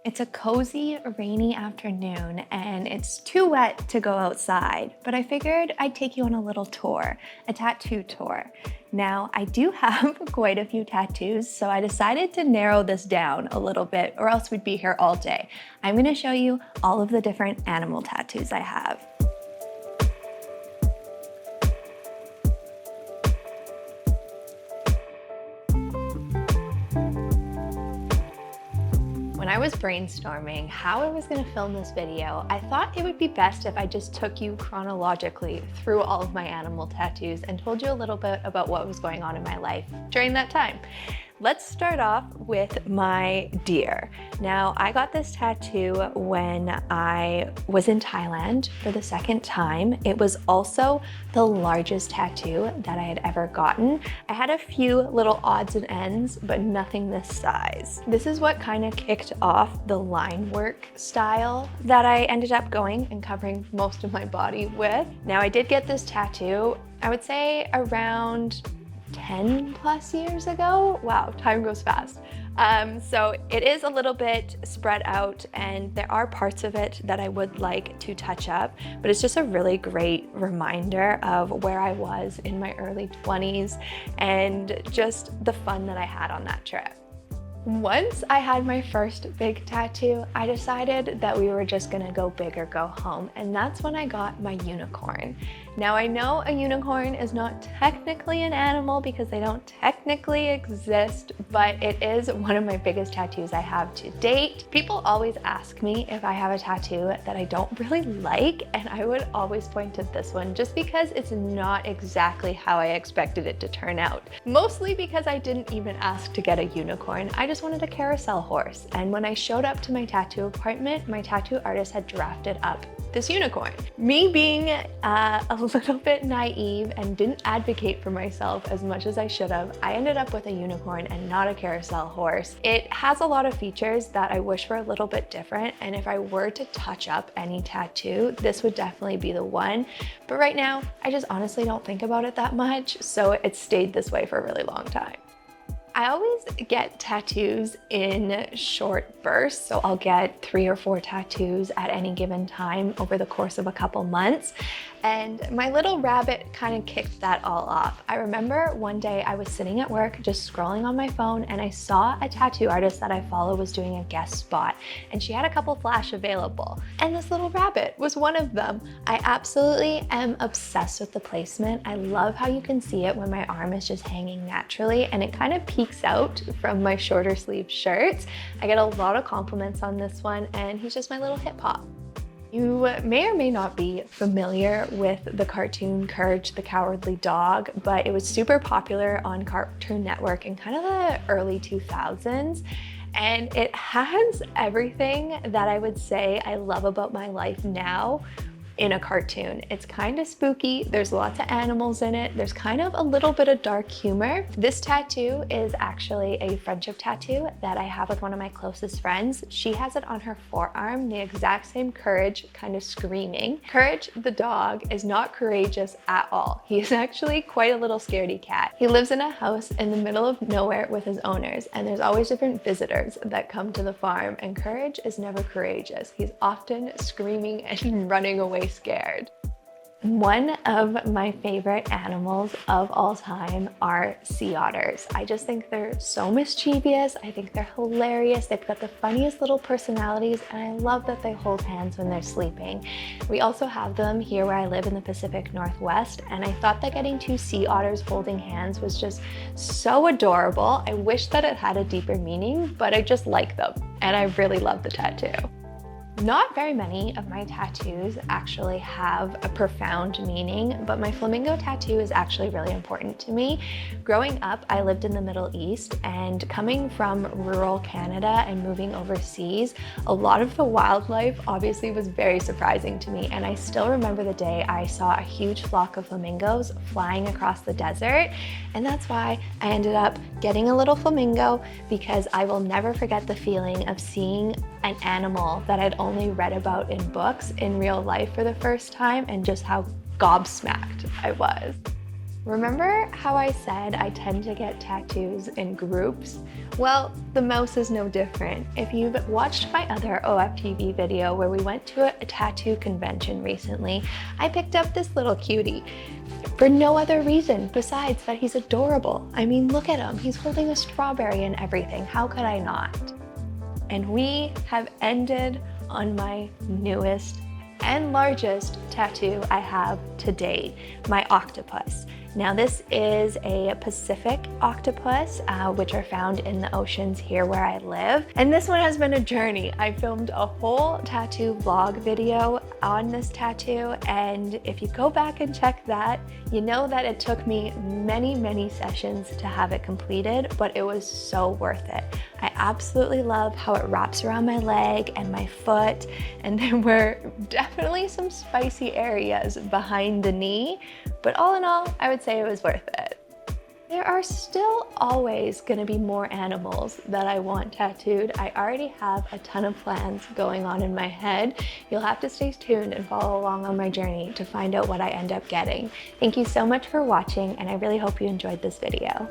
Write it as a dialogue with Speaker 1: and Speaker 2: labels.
Speaker 1: It's a cozy, rainy afternoon and it's too wet to go outside, but I figured I'd take you on a little tour, a tattoo tour. Now, I do have quite a few tattoos, so I decided to narrow this down a little bit or else we'd be here all day. I'm gonna show you all of the different animal tattoos I have. When I was brainstorming how I was going to film this video, I thought it would be best if I just took you chronologically through all of my animal tattoos and told you a little bit about what was going on in my life during that time. Let's start off with my deer. Now, I got this tattoo when I was in Thailand for the second time. It was also the largest tattoo that I had ever gotten. I had a few little odds and ends, but nothing this size. This is what kind of kicked off the line work style that I ended up going and covering most of my body with. Now, I did get this tattoo, I would say around 10 plus years ago. Wow, time goes fast. So it is a little bit spread out and there are parts of it that I would like to touch up, but it's just a really great reminder of where I was in my early 20s and just the fun that I had on that trip. Once I had my first big tattoo, I decided that we were just gonna go big or go home, and that's when I got my unicorn. Now, I know a unicorn is not technically an animal because they don't technically exist, but it is one of my biggest tattoos I have to date. People always ask me if I have a tattoo that I don't really like, and I would always point to this one just because it's not exactly how I expected it to turn out. Mostly because I didn't even ask to get a unicorn. I just wanted a carousel horse, and when I showed up to my tattoo appointment, my tattoo artist had drafted up this unicorn. Me being a little bit naive and didn't advocate for myself as much as I should have, I ended up with a unicorn and not a carousel horse. It has a lot of features that I wish were a little bit different, and if I were to touch up any tattoo, this would definitely be the one. But right now, I just honestly don't think about it that much, so it stayed this way for a really long time. I always get tattoos in short bursts, so I'll get 3 or 4 tattoos at any given time over the course of a couple months. And my little rabbit kind of kicked that all off. I remember one day I was sitting at work just scrolling on my phone and I saw a tattoo artist that I follow was doing a guest spot and she had a couple flash available. And this little rabbit was one of them. I absolutely am obsessed with the placement. I love how you can see it when my arm is just hanging naturally and it kind of peeks out from my shorter sleeve shirts. I get a lot of compliments on this one and he's just my little hip hop. You may or may not be familiar with the cartoon Courage the Cowardly Dog, but it was super popular on Cartoon Network in kind of the early 2000s. And it has everything that I would say I love about my life now in a cartoon. It's kind of spooky, there's lots of animals in it, there's kind of a little bit of dark humor. This tattoo is actually a friendship tattoo that I have with one of my closest friends. She has it on her forearm, the exact same Courage kind of screaming. Courage the dog is not courageous at all. He is actually quite a little scaredy cat. He lives in a house in the middle of nowhere with his owners, and there's always different visitors that come to the farm, and Courage is never courageous. He's often screaming and running away scared. One of my favorite animals of all time are sea otters. I just think they're so mischievous. I think they're hilarious. They've got the funniest little personalities, and I love that they hold hands when they're sleeping. We also have them here where I live in the Pacific Northwest, and I thought that getting 2 sea otters holding hands was just so adorable. I wish that it had a deeper meaning, but I just like them, and I really love the tattoo. Not very many of my tattoos actually have a profound meaning, but my flamingo tattoo is actually really important to me. Growing up, I lived in the Middle East, and coming from rural Canada and moving overseas, a lot of the wildlife obviously was very surprising to me, and I still remember the day I saw a huge flock of flamingos flying across the desert, and that's why I ended up getting a little flamingo, because I will never forget the feeling of seeing an animal that I'd only read about in books in real life for the first time, and just how gobsmacked I was. Remember how I said I tend to get tattoos in groups? Well, the mouse is no different. If you've watched my other OFTV video where we went to a tattoo convention recently, I picked up this little cutie for no other reason besides that he's adorable. I mean, look at him. He's holding a strawberry and everything. How could I not? And we have ended on my newest and largest tattoo I have to date, my octopus. Now this is a Pacific octopus, which are found in the oceans here where I live. And this one has been a journey. I filmed a whole tattoo vlog video on this tattoo, and if you go back and check that, you know that it took me many, many sessions to have it completed, but it was so worth it. I absolutely love how it wraps around my leg and my foot, and there were definitely some spicy areas behind the knee, but all in all, I would say it was worth it. There are still always gonna be more animals that I want tattooed. I already have a ton of plans going on in my head. You'll have to stay tuned and follow along on my journey to find out what I end up getting. Thank you so much for watching, and I really hope you enjoyed this video.